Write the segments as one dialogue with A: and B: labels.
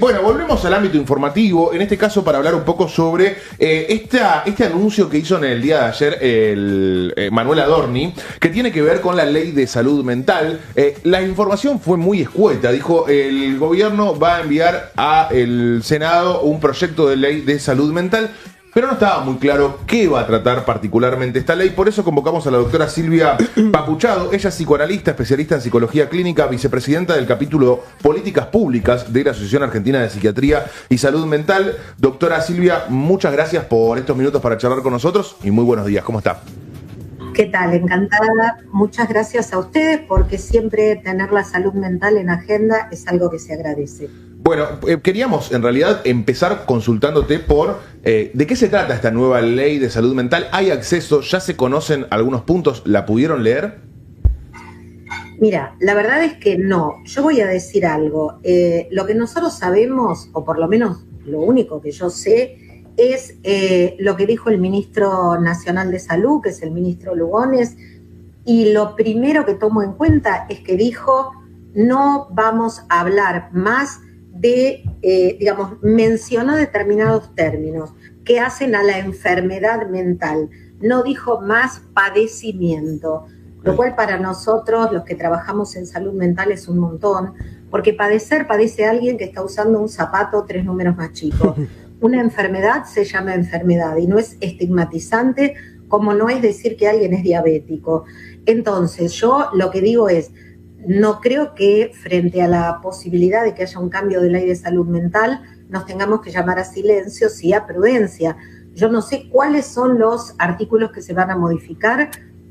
A: Bueno, volvemos al ámbito informativo, en este caso para hablar un poco sobre este anuncio que hizo en el día de ayer el Manuel Adorni, que tiene que ver con la ley de salud mental. La información fue muy escueta, dijo el gobierno va a enviar al Senado un proyecto de ley de salud mental, pero no estaba muy claro qué va a tratar particularmente esta ley. Por eso convocamos a la doctora Silvia Papuchado. Ella es psicoanalista, especialista en psicología clínica, vicepresidenta del capítulo Políticas Públicas de la Asociación Argentina de Psiquiatría y Salud Mental. Doctora Silvia, muchas gracias por estos minutos para charlar con nosotros y muy buenos días. ¿Cómo está?
B: ¿Qué tal? Encantada. Muchas gracias a ustedes porque siempre tener la salud mental en agenda es algo que se agradece.
A: Bueno, queríamos en realidad empezar consultándote por ¿de qué se trata esta nueva ley de salud mental? ¿Hay acceso? ¿Ya se conocen algunos puntos? ¿La pudieron leer?
B: Mira, la verdad es que no. Yo voy a decir algo. Lo que nosotros sabemos, o por lo menos lo único que yo sé, es lo que dijo el ministro nacional de Salud, que es el ministro Lugones, y lo primero que tomo en cuenta es que dijo no vamos a hablar más de, mencionó determinados términos que hacen a la enfermedad mental. No dijo más padecimiento, lo cual para nosotros, los que trabajamos en salud mental, es un montón, porque padece alguien que está usando un zapato 3 números más chico. Una enfermedad se llama enfermedad y no es estigmatizante, como no es decir que alguien es diabético. Entonces, yo lo que digo es, no creo que frente a la posibilidad de que haya un cambio de ley de salud mental nos tengamos que llamar a silencio, sí a prudencia. Yo no sé cuáles son los artículos que se van a modificar.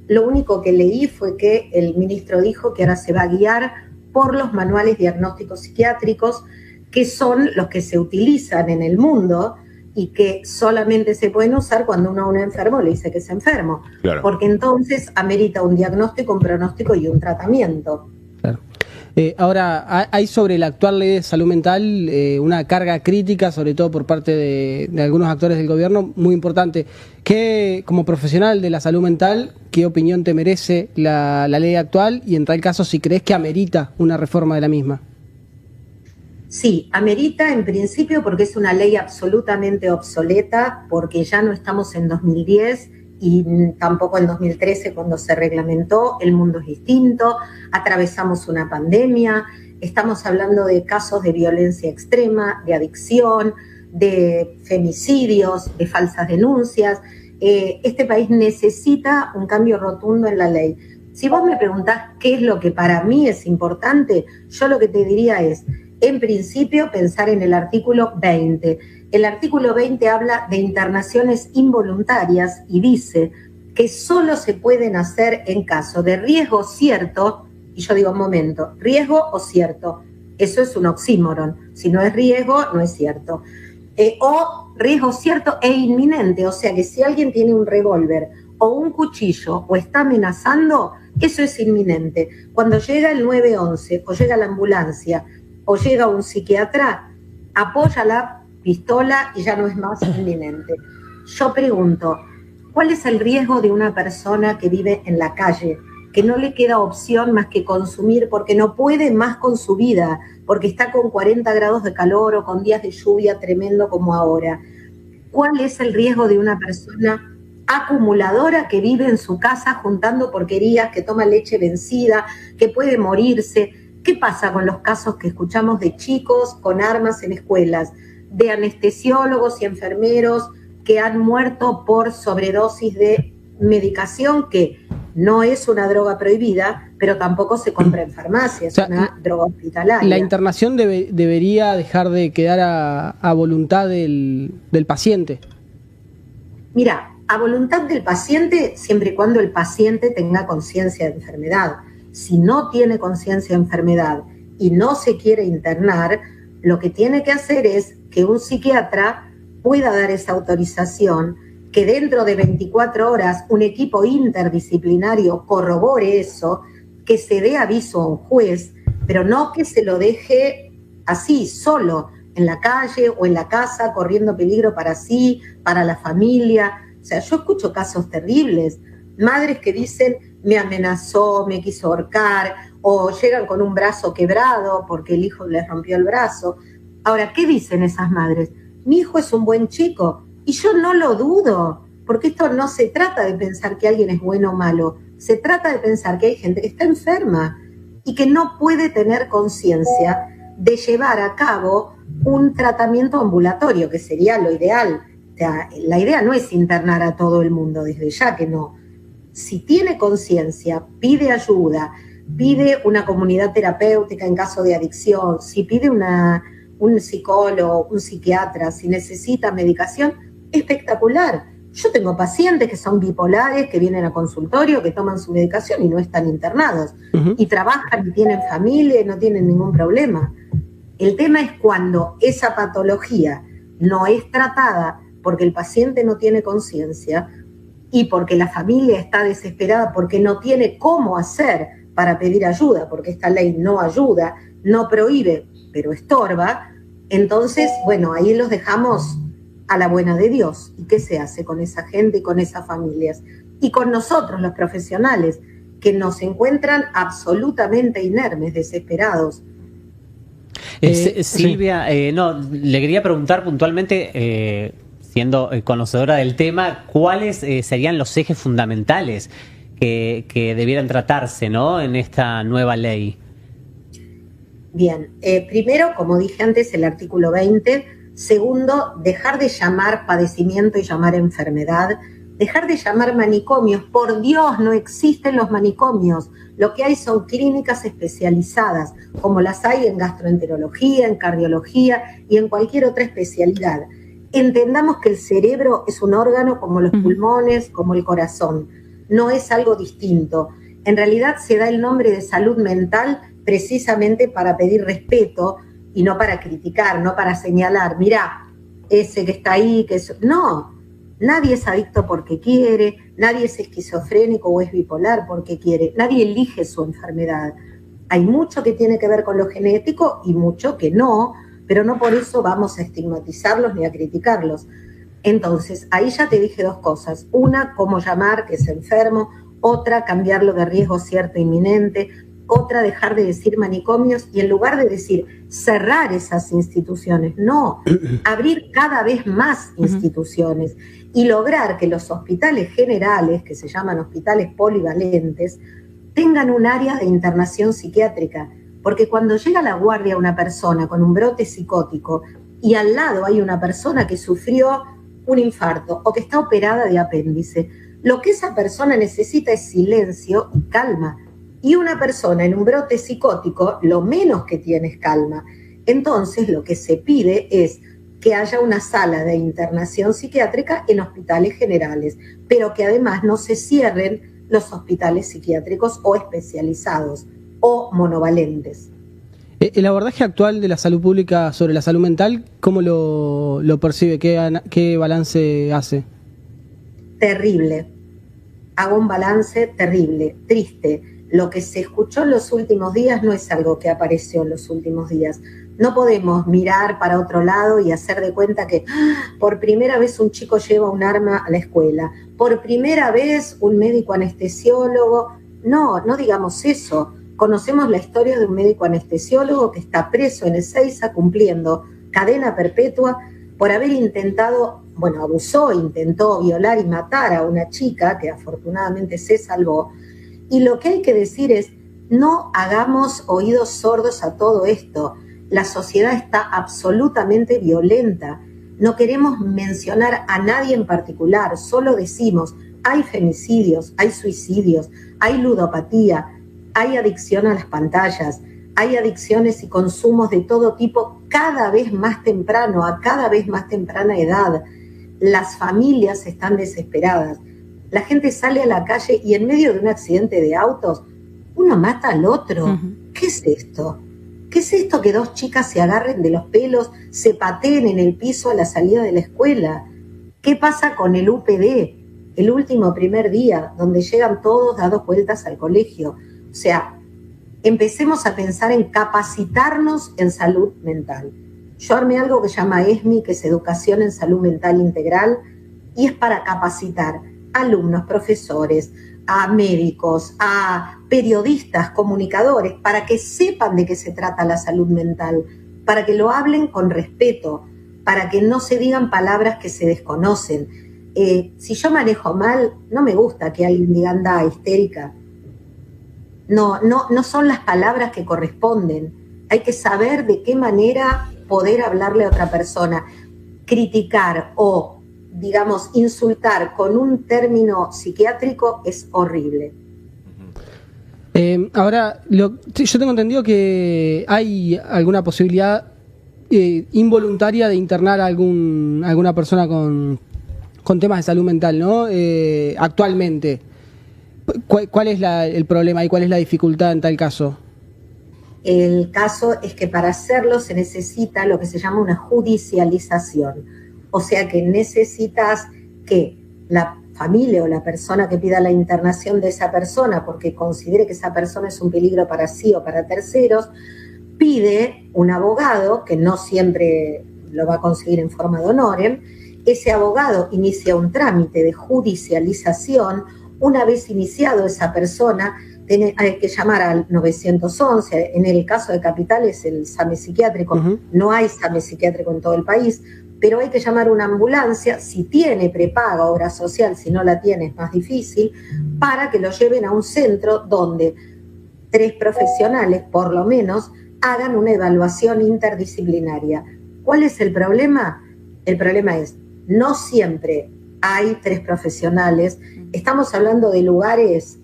B: Lo único que leí fue que el ministro dijo que ahora se va a guiar por los manuales diagnósticos psiquiátricos, que son los que se utilizan en el mundo y que solamente se pueden usar cuando uno a un enfermo le dice que es enfermo. Claro. Porque entonces amerita un diagnóstico, un pronóstico y un tratamiento.
C: Claro. Ahora, hay sobre la actual ley de salud mental una carga crítica, sobre todo por parte de algunos actores del gobierno, muy importante. ¿Qué, como profesional de la salud mental, qué opinión te merece la ley actual y en tal caso si crees que amerita una reforma de la misma?
B: Sí, amerita en principio porque es una ley absolutamente obsoleta, porque ya no estamos en 2010 y tampoco en 2013 cuando se reglamentó. El mundo es distinto, atravesamos una pandemia, estamos hablando de casos de violencia extrema, de adicción, de femicidios, de falsas denuncias. Este país necesita un cambio rotundo en la ley. Si vos me preguntás qué es lo que para mí es importante, yo lo que te diría es, en principio, pensar en el artículo 20. El artículo 20 habla de internaciones involuntarias y dice que solo se pueden hacer en caso de riesgo cierto, y yo digo, un momento, riesgo o cierto, eso es un oxímoron, si no es riesgo, no es cierto. O riesgo cierto e inminente, o sea que si alguien tiene un revólver o un cuchillo o está amenazando, eso es inminente. Cuando llega el 911 o llega la ambulancia o llega un psiquiatra, apoya la pistola y ya no es más inminente. Yo pregunto, ¿cuál es el riesgo de una persona que vive en la calle, que no le queda opción más que consumir porque no puede más con su vida, porque está con 40 grados de calor o con días de lluvia tremendo como ahora? ¿Cuál es el riesgo de una persona acumuladora que vive en su casa juntando porquerías, que toma leche vencida, que puede morirse? ¿Qué pasa con los casos que escuchamos de chicos con armas en escuelas, de anestesiólogos y enfermeros que han muerto por sobredosis de medicación que no es una droga prohibida, pero tampoco se compra en farmacia, es una droga hospitalaria?
C: La internación debería dejar de quedar a voluntad del paciente.
B: Mira, a voluntad del paciente siempre y cuando el paciente tenga conciencia de enfermedad. Si no tiene conciencia de enfermedad y no se quiere internar, lo que tiene que hacer es que un psiquiatra pueda dar esa autorización, que dentro de 24 horas un equipo interdisciplinario corrobore eso, que se dé aviso a un juez, pero no que se lo deje así, solo, en la calle o en la casa, corriendo peligro para sí, para la familia. O sea, yo escucho casos terribles, madres que dicen, me amenazó, me quiso ahorcar, o llegan con un brazo quebrado porque el hijo les rompió el brazo. Ahora, ¿qué dicen esas madres? Mi hijo es un buen chico, y yo no lo dudo, porque esto no se trata de pensar que alguien es bueno o malo, se trata de pensar que hay gente que está enferma y que no puede tener conciencia de llevar a cabo un tratamiento ambulatorio, que sería lo ideal. O sea, la idea no es internar a todo el mundo, desde ya que no. Si tiene conciencia, pide ayuda, pide una comunidad terapéutica en caso de adicción, si pide un psicólogo, un psiquiatra, si necesita medicación, espectacular. Yo tengo pacientes que son bipolares, que vienen a consultorio, que toman su medicación y no están internados. Y trabajan y tienen familia y no tienen ningún problema. El tema es cuando esa patología no es tratada porque el paciente no tiene conciencia y porque la familia está desesperada porque no tiene cómo hacer para pedir ayuda, porque esta ley no ayuda, no prohíbe, pero estorba. Entonces, bueno, ahí los dejamos a la buena de Dios. ¿Y qué se hace con esa gente y con esas familias? Y con nosotros, los profesionales, que nos encuentran absolutamente inermes, desesperados.
D: Silvia, no, le quería preguntar puntualmente, siendo conocedora del tema, ¿cuáles serían los ejes fundamentales que debieran tratarse, ¿no?, en esta nueva ley?
B: Bien, primero, como dije antes, el artículo 20. Segundo, dejar de llamar padecimiento y llamar enfermedad. Dejar de llamar manicomios. Por Dios, no existen los manicomios. Lo que hay son clínicas especializadas, como las hay en gastroenterología, en cardiología y en cualquier otra especialidad. Entendamos que el cerebro es un órgano como los pulmones, como el corazón. No es algo distinto. En realidad se da el nombre de salud mental precisamente para pedir respeto y no para criticar, no para señalar, mirá, ese que está ahí, que es... No, nadie es adicto porque quiere, nadie es esquizofrénico o es bipolar porque quiere, nadie elige su enfermedad. Hay mucho que tiene que ver con lo genético y mucho que no, pero no por eso vamos a estigmatizarlos ni a criticarlos. Entonces, ahí ya te dije dos cosas. Una, cómo llamar, que es enfermo. Otra, cambiarlo de riesgo cierto inminente. Otra, dejar de decir manicomios y en lugar de decir cerrar esas instituciones, no, abrir cada vez más instituciones y lograr que los hospitales generales, que se llaman hospitales polivalentes, tengan un área de internación psiquiátrica, porque cuando llega a la guardia una persona con un brote psicótico y al lado hay una persona que sufrió un infarto o que está operada de apéndice, lo que esa persona necesita es silencio y calma. Y una persona en un brote psicótico, lo menos que tiene es calma. Entonces, lo que se pide es que haya una sala de internación psiquiátrica en hospitales generales, pero que además no se cierren los hospitales psiquiátricos o especializados o monovalentes.
C: El abordaje actual de la salud pública sobre la salud mental, ¿cómo lo percibe? ¿Qué balance hace?
B: Terrible. Hago un balance terrible, triste. Lo que se escuchó en los últimos días no es algo que apareció en los últimos días. No podemos mirar para otro lado y hacer de cuenta que por primera vez un chico lleva un arma a la escuela, por primera vez un médico anestesiólogo. No digamos eso. Conocemos la historia de un médico anestesiólogo que está preso en Ezeiza cumpliendo cadena perpetua por haber intentó intentó violar y matar a una chica que afortunadamente se salvó. Y lo que hay que decir es, no hagamos oídos sordos a todo esto. La sociedad está absolutamente violenta. No queremos mencionar a nadie en particular, solo decimos, hay femicidios, hay suicidios, hay ludopatía, hay adicción a las pantallas, hay adicciones y consumos de todo tipo cada vez más temprano, a cada vez más temprana edad. Las familias están desesperadas. La gente sale a la calle y en medio de un accidente de autos, uno mata al otro. ¿Qué es esto? ¿Qué es esto que dos chicas se agarren de los pelos, se pateen en el piso a la salida de la escuela? ¿Qué pasa con el UPD, el último primer día, donde llegan todos dados vueltas al colegio? O sea, empecemos a pensar en capacitarnos en salud mental. Yo armé algo que se llama ESMI, que es Educación en Salud Mental Integral, y es para capacitar alumnos, profesores, a médicos, a periodistas, comunicadores, para que sepan de qué se trata la salud mental, para que lo hablen con respeto, para que no se digan palabras que se desconocen. Si yo manejo mal, no me gusta que alguien diga anda histérica. No son las palabras que corresponden. Hay que saber de qué manera poder hablarle a otra persona. Criticar o, digamos, insultar con un término psiquiátrico es horrible.
C: Ahora, yo tengo entendido que hay alguna posibilidad involuntaria de internar a alguna persona con temas de salud mental, ¿no? Actualmente. ¿Cuál es el problema y cuál es la dificultad en tal caso?
B: El caso es que para hacerlo se necesita lo que se llama una judicialización. O sea que necesitas que la familia o la persona que pida la internación de esa persona, porque considere que esa persona es un peligro para sí o para terceros, pide un abogado, que no siempre lo va a conseguir en forma de honorem. Ese abogado inicia un trámite de judicialización. Una vez iniciado esa persona, hay que llamar al 911, en el caso de Capital es el SAME psiquiátrico, no hay SAME psiquiátrico en todo el país, pero hay que llamar a una ambulancia, si tiene prepaga obra social, si no la tiene es más difícil, para que lo lleven a un centro donde 3 profesionales, por lo menos, hagan una evaluación interdisciplinaria. ¿Cuál es el problema? El problema es, no siempre hay 3 profesionales, estamos hablando de lugares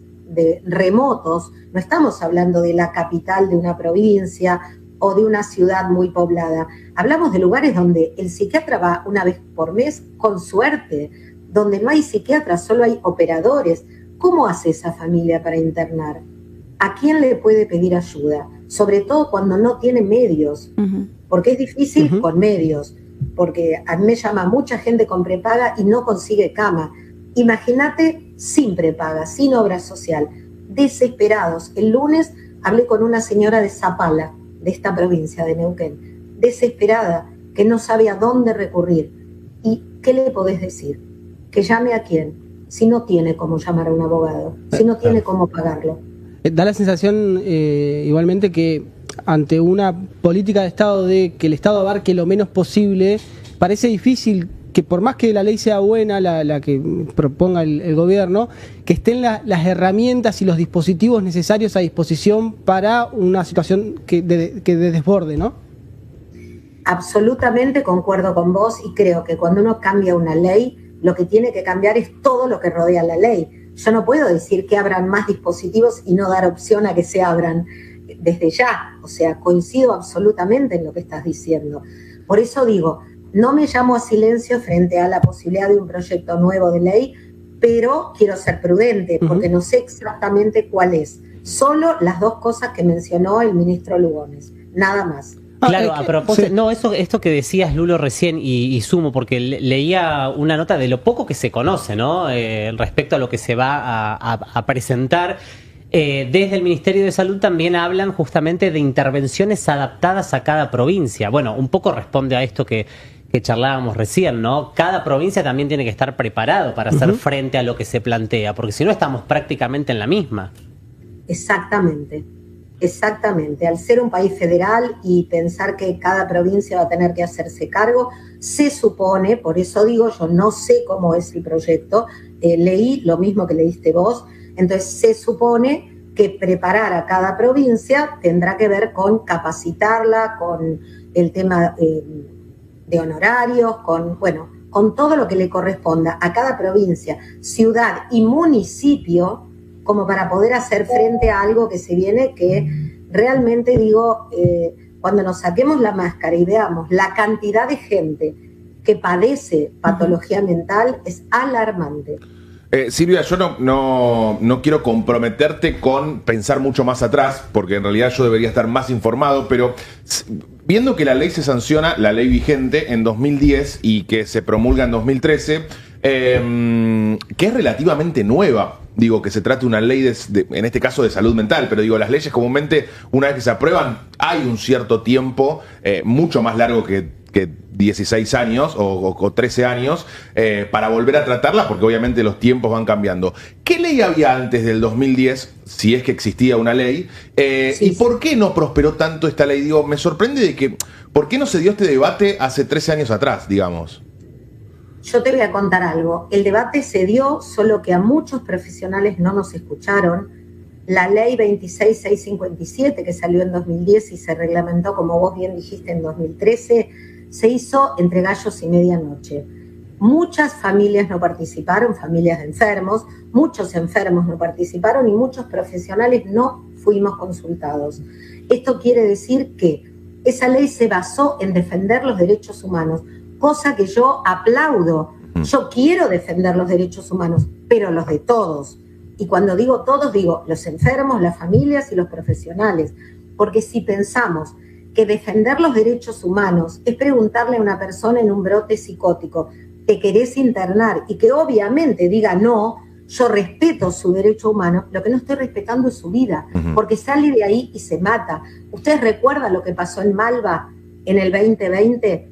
B: remotos, no estamos hablando de la capital de una provincia o de una ciudad muy poblada. Hablamos de lugares donde el psiquiatra va una vez por mes, con suerte, donde no hay psiquiatras, solo hay operadores. ¿Cómo hace esa familia para internar? ¿A quién le puede pedir ayuda? Sobre todo cuando no tiene medios, porque es difícil con medios, porque a mí me llama mucha gente con prepaga y no consigue cama. Imagínate sin prepaga, sin obra social, desesperados. El lunes hablé con una señora de Zapala, de esta provincia de Neuquén, desesperada, que no sabe a dónde recurrir. ¿Y qué le podés decir? ¿Que llame a quién? Si no tiene cómo llamar a un abogado, si no tiene cómo pagarlo.
C: Da la sensación igualmente que ante una política de Estado de que el Estado abarque lo menos posible, parece difícil que por más que la ley sea buena, la que proponga el gobierno, que estén las herramientas y los dispositivos necesarios a disposición para una situación que de desborde, ¿no?
B: Absolutamente concuerdo con vos y creo que cuando uno cambia una ley, lo que tiene que cambiar es todo lo que rodea la ley. Yo no puedo decir que abran más dispositivos y no dar opción a que se abran desde ya. O sea, coincido absolutamente en lo que estás diciendo. Por eso digo, no me llamo a silencio frente a la posibilidad de un proyecto nuevo de ley, pero quiero ser prudente porque no sé exactamente cuál es. Solo las 2 cosas que mencionó el ministro Lugones, nada más.
D: Claro, a propósito, sí. No, esto que decías, Lulo, recién, y sumo, porque leía una nota de lo poco que se conoce, ¿no? Respecto a lo que se va a presentar. Desde el Ministerio de Salud también hablan justamente de intervenciones adaptadas a cada provincia. Bueno, un poco responde a esto que charlábamos recién, ¿no? Cada provincia también tiene que estar preparado para hacer frente a lo que se plantea, porque si no estamos prácticamente en la misma.
B: Exactamente. Al ser un país federal y pensar que cada provincia va a tener que hacerse cargo, se supone, por eso digo, yo no sé cómo es el proyecto, leí lo mismo que leíste vos, entonces se supone que preparar a cada provincia tendrá que ver con capacitarla, con el tema de honorarios, con todo lo que le corresponda a cada provincia, ciudad y municipio, como para poder hacer frente a algo que se viene, que realmente digo, cuando nos saquemos la máscara y veamos la cantidad de gente que padece patología mental, es alarmante.
A: Silvia, yo no quiero comprometerte con pensar mucho más atrás, porque en realidad yo debería estar más informado, pero viendo que la ley se sanciona, la ley vigente, en 2010 y que se promulga en 2013, que es relativamente nueva, digo, que se trata de una ley, en este caso de salud mental, pero digo, las leyes comúnmente, una vez que se aprueban, hay un cierto tiempo, mucho más largo que que 16 años o 13 años para volver a tratarla, porque obviamente los tiempos van cambiando. ¿Qué ley había antes del 2010, si es que existía una ley? ¿Y por qué no prosperó tanto esta ley? Digo, me sorprende de que, ¿por qué no se dio este debate hace 13 años atrás, digamos?
B: Yo te voy a contar algo. El debate se dio, solo que a muchos profesionales no nos escucharon. La ley 26657, que salió en 2010 y se reglamentó, como vos bien dijiste, en 2013, se hizo entre gallos y medianoche. Muchas familias no participaron, familias de enfermos, muchos enfermos no participaron y muchos profesionales no fuimos consultados. Esto quiere decir que esa ley se basó en defender los derechos humanos, cosa que yo aplaudo. Yo quiero defender los derechos humanos, pero los de todos. Y cuando digo todos, digo los enfermos, las familias y los profesionales. Porque si pensamos que defender los derechos humanos es preguntarle a una persona en un brote psicótico, ¿te querés internar? Y que obviamente diga no, yo respeto su derecho humano, lo que no estoy respetando es su vida, porque sale de ahí y se mata. ¿Ustedes recuerdan lo que pasó en Malva en el 2020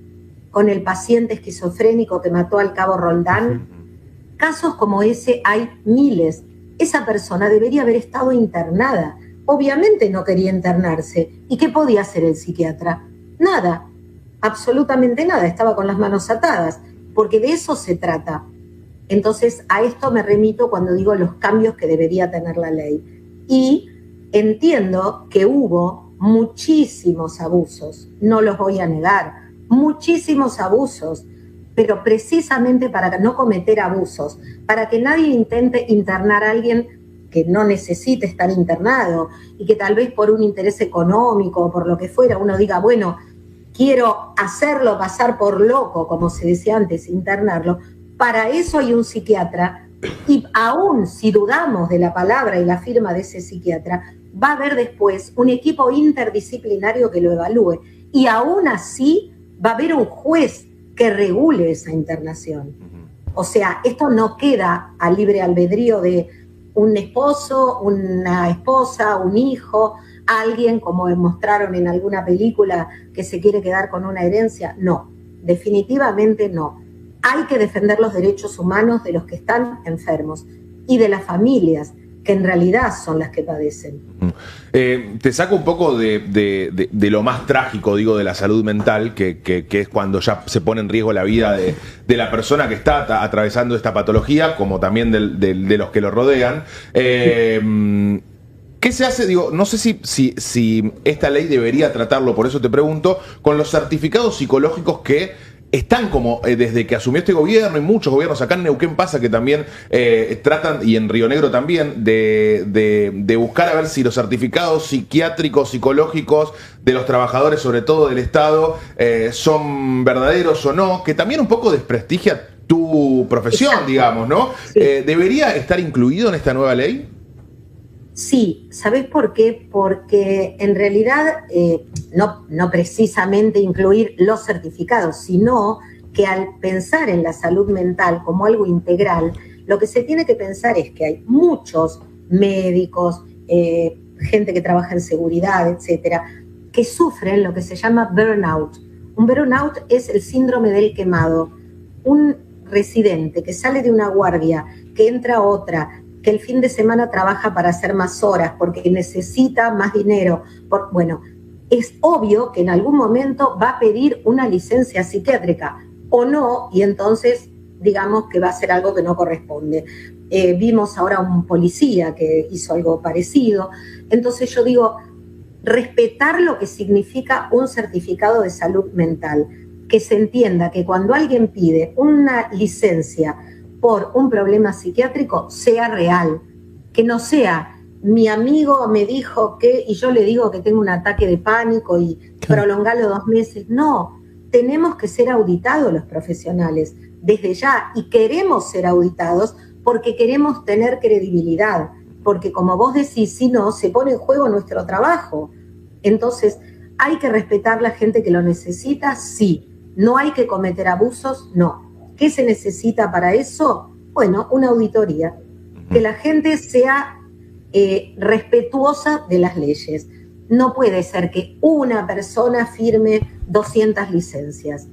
B: con el paciente esquizofrénico que mató al cabo Roldán? Casos como ese hay miles. Esa persona debería haber estado internada. Obviamente no quería internarse. ¿Y qué podía hacer el psiquiatra? Nada, absolutamente nada. Estaba con las manos atadas, porque de eso se trata. Entonces, a esto me remito cuando digo los cambios que debería tener la ley. Y entiendo que hubo muchísimos abusos, no los voy a negar, muchísimos abusos, pero precisamente para no cometer abusos, para que nadie intente internar a alguien que no necesite estar internado y que tal vez por un interés económico o por lo que fuera uno diga, bueno, quiero hacerlo pasar por loco, como se decía antes, internarlo. Para eso hay un psiquiatra y aún si dudamos de la palabra y la firma de ese psiquiatra, va a haber después un equipo interdisciplinario que lo evalúe y aún así va a haber un juez que regule esa internación. O sea, esto no queda a libre albedrío de un esposo, una esposa, un hijo, alguien como mostraron en alguna película que se quiere quedar con una herencia. No, definitivamente no. Hay que defender los derechos humanos de los que están enfermos y de las familias, que en realidad son las que padecen.
A: Te saco un poco de lo más trágico, digo, de la salud mental, que es cuando ya se pone en riesgo la vida de la persona que está atravesando esta patología, como también de los que lo rodean. ¿Qué se hace? Digo, no sé si esta ley debería tratarlo, por eso te pregunto, con los certificados psicológicos que están como desde que asumió este gobierno y muchos gobiernos, acá en Neuquén pasa que también tratan, y en Río Negro también, de buscar a ver si los certificados psiquiátricos, psicológicos de los trabajadores, sobre todo del Estado, son verdaderos o no, que también un poco desprestigia tu profesión, exacto, digamos, ¿no? Sí. ¿Debería estar incluido en esta nueva ley?
B: Sí, ¿sabés por qué? Porque en realidad no precisamente incluir los certificados, sino que al pensar en la salud mental como algo integral, lo que se tiene que pensar es que hay muchos médicos, gente que trabaja en seguridad, etcétera, que sufren lo que se llama burnout. Un burnout es el síndrome del quemado. Un residente que sale de una guardia, que entra a otra, que el fin de semana trabaja para hacer más horas porque necesita más dinero. Bueno, es obvio que en algún momento va a pedir una licencia psiquiátrica o no, y entonces digamos que va a ser algo que no corresponde. Vimos ahora un policía que hizo algo parecido. Entonces yo digo, respetar lo que significa un certificado de salud mental, que se entienda que cuando alguien pide una licencia por un problema psiquiátrico, sea real, que no sea mi amigo me dijo que, y yo le digo que tengo un ataque de pánico y prolongarlo 2 meses. No, tenemos que ser auditados los profesionales desde ya, y queremos ser auditados porque queremos tener credibilidad, porque como vos decís, si no, se pone en juego nuestro trabajo. Entonces, ¿hay que respetar a la gente que lo necesita? Sí. ¿No hay que cometer abusos? No. ¿Qué se necesita para eso? Bueno, una auditoría. Que la gente sea respetuosa de las leyes. No puede ser que una persona firme 200 licencias.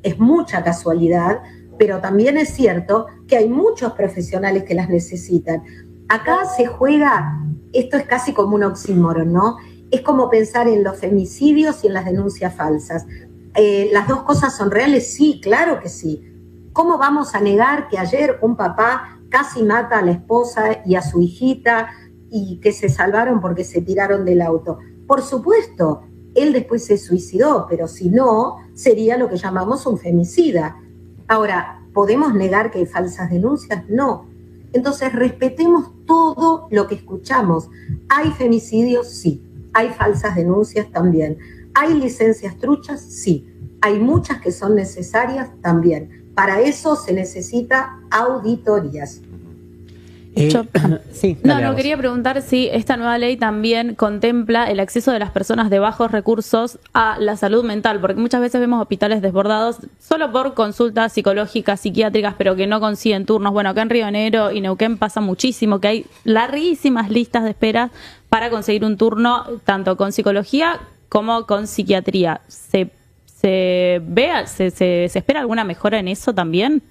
B: Es mucha casualidad, pero también es cierto que hay muchos profesionales que las necesitan. Acá se juega, esto es casi como un oxímoron, ¿no? Es como pensar en los femicidios y en las denuncias falsas. ¿Las dos cosas son reales? Sí, claro que sí. ¿Cómo vamos a negar que ayer un papá casi mata a la esposa y a su hijita y que se salvaron porque se tiraron del auto? Por supuesto, él después se suicidó, pero si no, sería lo que llamamos un femicida. Ahora, ¿podemos negar que hay falsas denuncias? No. Entonces, respetemos todo lo que escuchamos. ¿Hay femicidios? Sí. ¿Hay falsas denuncias? También. ¿Hay licencias truchas? Sí. ¿Hay muchas que son necesarias? También. Para eso se necesita auditorías.
D: Sí,
E: no, quería preguntar si esta nueva ley también contempla el acceso de las personas de bajos recursos a la salud mental, porque muchas veces vemos hospitales desbordados solo por consultas psicológicas, psiquiátricas, pero que no consiguen turnos. Bueno, acá en Río Negro y Neuquén pasa muchísimo, que hay larguísimas listas de espera para conseguir un turno, tanto con psicología como con psiquiatría. ¿Se espera alguna mejora en eso también?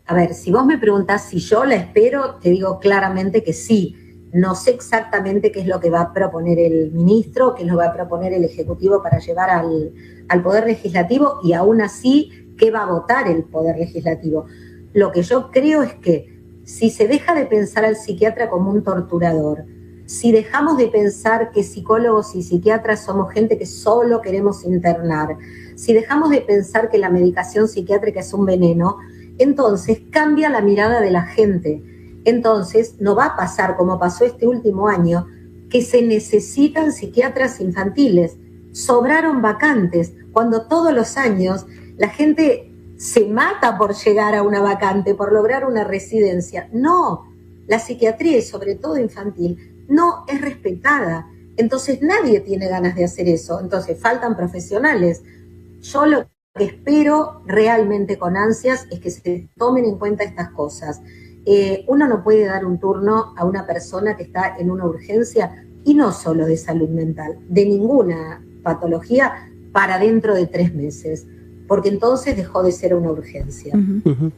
B: A ver, si vos me preguntás si yo la espero, te digo claramente que sí. No sé exactamente qué es lo que va a proponer el ministro, qué es lo que va a proponer el Ejecutivo para llevar al Poder Legislativo y aún así, qué va a votar el Poder Legislativo. Lo que yo creo es que si se deja de pensar al psiquiatra como un torturador, si dejamos de pensar que psicólogos y psiquiatras somos gente que solo queremos internar, si dejamos de pensar que la medicación psiquiátrica es un veneno, entonces cambia la mirada de la gente. Entonces no va a pasar como pasó este último año, que se necesitan psiquiatras infantiles. Sobraron vacantes, cuando todos los años la gente se mata por llegar a una vacante, por lograr una residencia. No, la psiquiatría y sobre todo infantil no es respetada. Entonces nadie tiene ganas de hacer eso. Entonces faltan profesionales. Yo lo que espero realmente con ansias es que se tomen en cuenta estas cosas. Uno no puede dar un turno a una persona que está en una urgencia, y no solo de salud mental, de ninguna patología, para dentro de 3 meses, porque entonces dejó de ser una urgencia.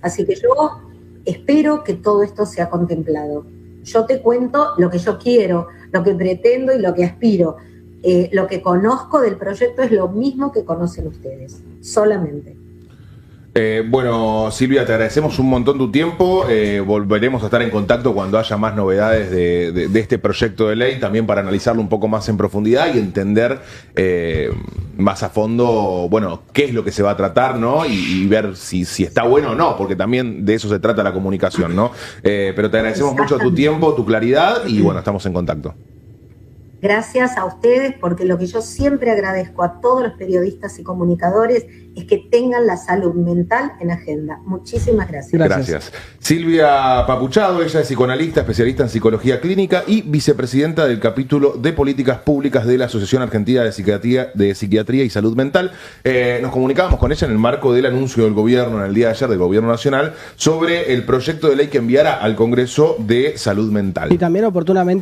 B: Así que yo espero que todo esto sea contemplado. Yo te cuento lo que yo quiero, lo que pretendo y lo que aspiro. Lo que conozco del proyecto es lo mismo que conocen ustedes, solamente.
A: Bueno, Silvia, te agradecemos un montón tu tiempo. Volveremos a estar en contacto cuando haya más novedades de este proyecto de ley, también para analizarlo un poco más en profundidad y entender más a fondo, bueno, qué es lo que se va a tratar, ¿no? Y ver si está bueno o no, porque también de eso se trata la comunicación, ¿no? Pero te agradecemos mucho tu tiempo, tu claridad y bueno, estamos en contacto.
B: Gracias a ustedes, porque lo que yo siempre agradezco a todos los periodistas y comunicadores es que tengan la salud mental en agenda. Muchísimas gracias.
A: Gracias. Silvia Papuchado, ella es psicoanalista, especialista en psicología clínica y vicepresidenta del capítulo de políticas públicas de la Asociación Argentina de Psiquiatría y Salud Mental. Nos comunicábamos con ella en el marco del anuncio del gobierno en el día de ayer del gobierno nacional sobre el proyecto de ley que enviará al Congreso de Salud Mental.
C: Y también oportunamente